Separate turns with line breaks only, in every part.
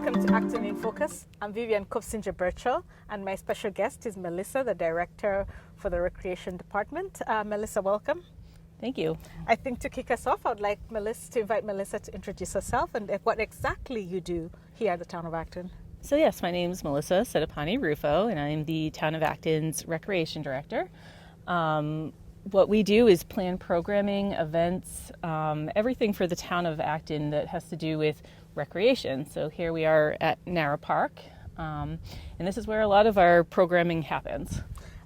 Welcome to Acton in Focus. I'm Vivian Kopsinger-Birchall, and my special guest is Melissa, the Director for the Recreation Department. Melissa, welcome.
Thank you.
I think to kick us off, I'd like to invite Melissa to introduce herself and what exactly you do here at the town of Acton.
So yes, my name is Melissa Sedapani-Rufo, and I'm the Town of Acton's Recreation Director. What we do is plan programming, events, everything for the town of Acton that has to do with recreation. So here we are at NARA Park, and this is where a lot of our programming happens.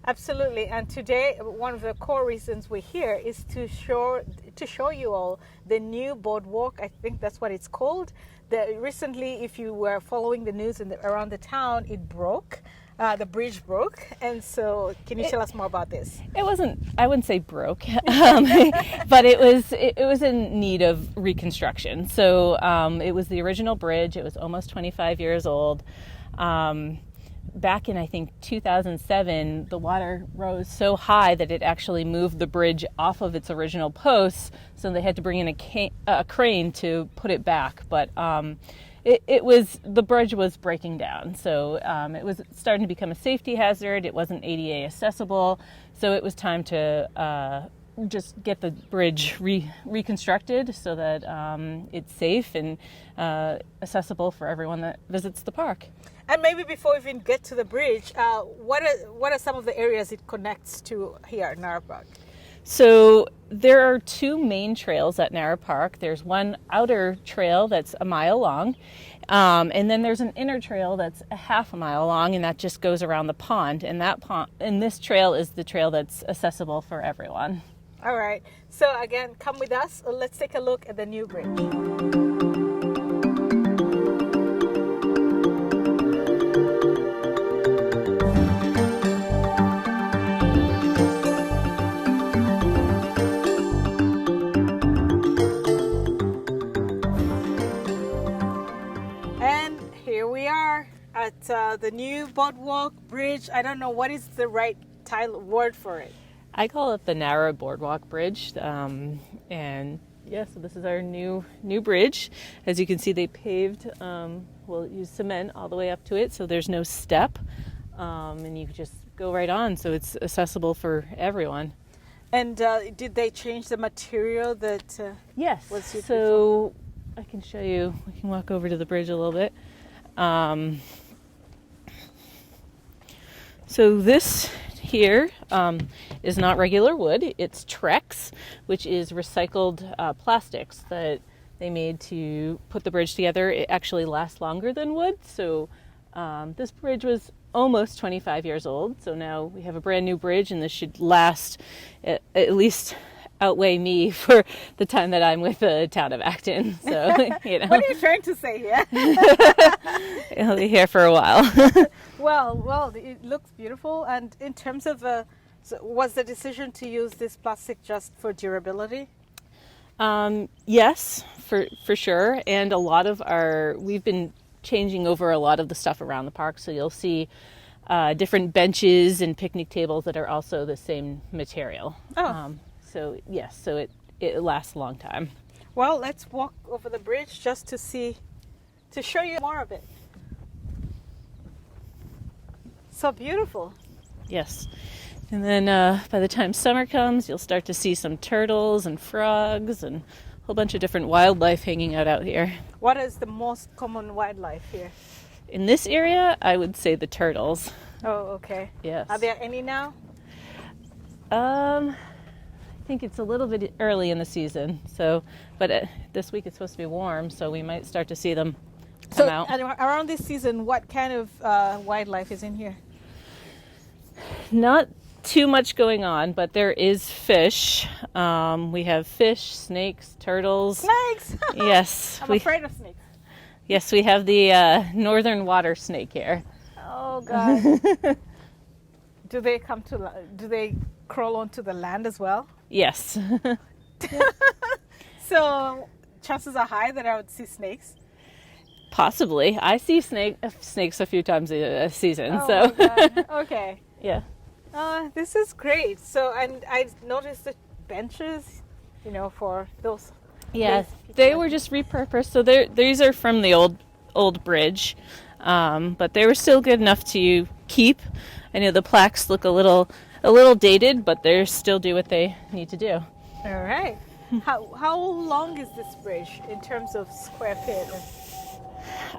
Absolutely, and today one of the core reasons we're here is to show you all the new boardwalk. I think that's what it's called. Recently, if you were following the news around the town, it broke. The bridge broke, and so can you tell us more about this?
It wasn't, I wouldn't say broke, but it was in need of reconstruction. So it was the original bridge. It was almost 25 years old. Back in, I think, 2007, the water rose so high that it actually moved the bridge off of its original posts, so they had to bring in a crane to put it back. But the bridge was breaking down, so it was starting to become a safety hazard. It wasn't ADA accessible, so it was time to just get the bridge reconstructed so that it's safe and accessible for everyone that visits the park.
And maybe before we even get to the bridge, what are some of the areas it connects to here at NARA Park?
So there are two main trails at NARA Park. There's one outer trail that's a mile long, and then there's an inner trail that's a half a mile long, and that just goes around the pond. And this trail is the trail that's accessible for everyone.
All right. So again, come with us. Let's take a look at the new bridge. At the new boardwalk bridge. I don't know what is the right word for it.
I call it the NARA Boardwalk Bridge, and yeah, so this is our new bridge. As you can see, they paved. We'll use cement all the way up to it, so there's no step, and you just go right on. So it's accessible for everyone. And
did they change the material that?
Yes. So I can show you. We can walk over to the bridge a little bit. So this here is not regular wood. It's Trex, which is recycled plastics that they made to put the bridge together. It actually lasts longer than wood. So this bridge was almost 25 years old. So now we have a brand new bridge, and this should last at least outweigh me for the time that I'm with the town of Acton. So, you know.
What are you trying to say here?
I'll be here for a while.
Well, it looks beautiful. And in terms of, was the decision to use this plastic just for durability?
Yes, for sure. And we've been changing over a lot of the stuff around the park. So you'll see different benches and picnic tables that are also the same material.
Oh.
So yes, so it lasts a long time.
Well, let's walk over the bridge just to show you more of it. So beautiful.
Yes. And then by the time summer comes, you'll start to see some turtles and frogs and a whole bunch of different wildlife hanging out here.
What is the most common wildlife here?
In this area, I would say the turtles.
Oh, okay.
Yes.
Are there any now?
I think it's a little bit early in the season, but this week it's supposed to be warm, so we might start to see them come out.
Around this season, what kind of wildlife is in here?
Not too much going on, but there is fish. We have fish, snakes, turtles.
Snakes?
Yes.
I'm afraid of snakes.
Yes, we have the northern water snake here.
Oh, God. Do they crawl onto the land as well?
Yes.
So chances are high that I would see snakes?
Possibly. I see snakes a few times a season.
Oh,
so.
my God. Okay.
Yeah.
This is great. So, and I noticed the benches, for those.
Yeah, they were just repurposed. So these are from the old bridge, but they were still good enough to keep. I know the plaques look a little dated, but they still do what they need to do.
All right. How long is this bridge in terms of square feet?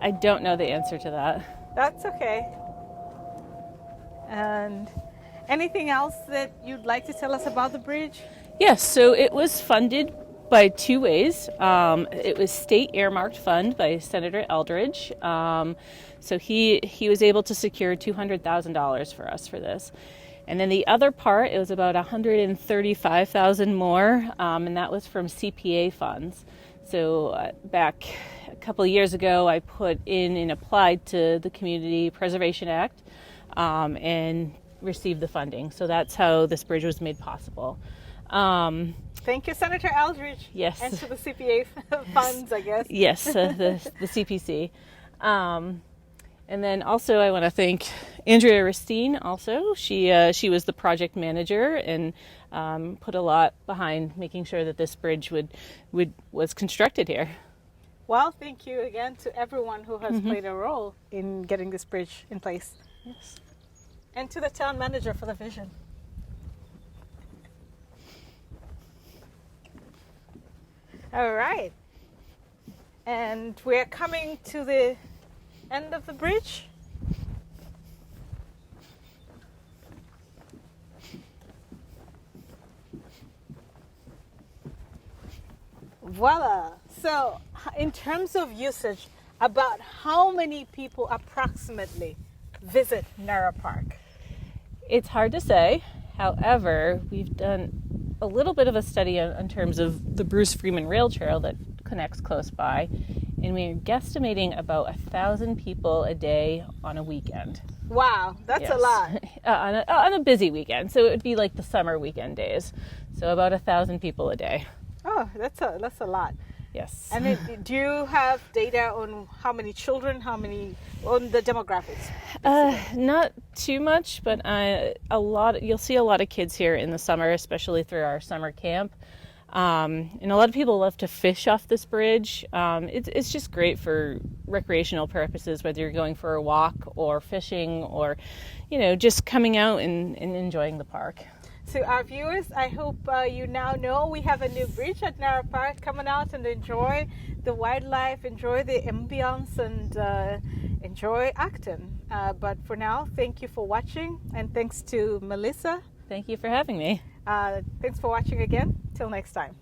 I don't know the answer to that.
That's okay. And anything else that you'd like to tell us about the bridge?
Yes, so it was funded by two ways. It was state earmarked fund by Senator Eldridge. So he was able to secure $200,000 for us for this. And then the other part, it was about $135,000 more, and that was from CPA funds. So back a couple of years ago, I put in and applied to the Community Preservation Act and received the funding. So that's how this bridge was made possible.
Thank you, Senator Eldridge.
Yes.
And to the CPA funds, I guess.
Yes, the CPC. And then also I want to thank Andrea Ristine also. She was the project manager and put a lot behind making sure that this bridge was constructed here.
Well, thank you again to everyone who has played a role in getting this bridge in place.
Yes.
And to the town manager for the vision. All right. And we're coming to the end of the bridge. Voila. So in terms of usage, about how many people approximately visit NARA Park?
It's hard to say. However, we've done a little bit of a study in terms of the Bruce Freeman Rail Trail that connects close by, and we're guesstimating about 1,000 people a day on a weekend.
Wow, that's a lot.
on a busy weekend, so it would be like the summer weekend days. So about 1,000 people a day.
Oh, that's a lot.
Yes.
And then, do you have data on how many children, on the demographics?
Not too much, but a lot. You'll see a lot of kids here in the summer, especially through our summer camp. And a lot of people love to fish off this bridge. It's just great for recreational purposes, whether you're going for a walk or fishing or, just coming out and enjoying the park.
To our viewers, I hope you now know we have a new bridge at NARA Park. Come on out and enjoy the wildlife, enjoy the ambience, and enjoy Acton. But for now, thank you for watching, and thanks to Melissa.
Thank you for having me.
Thanks for watching again. Till next time.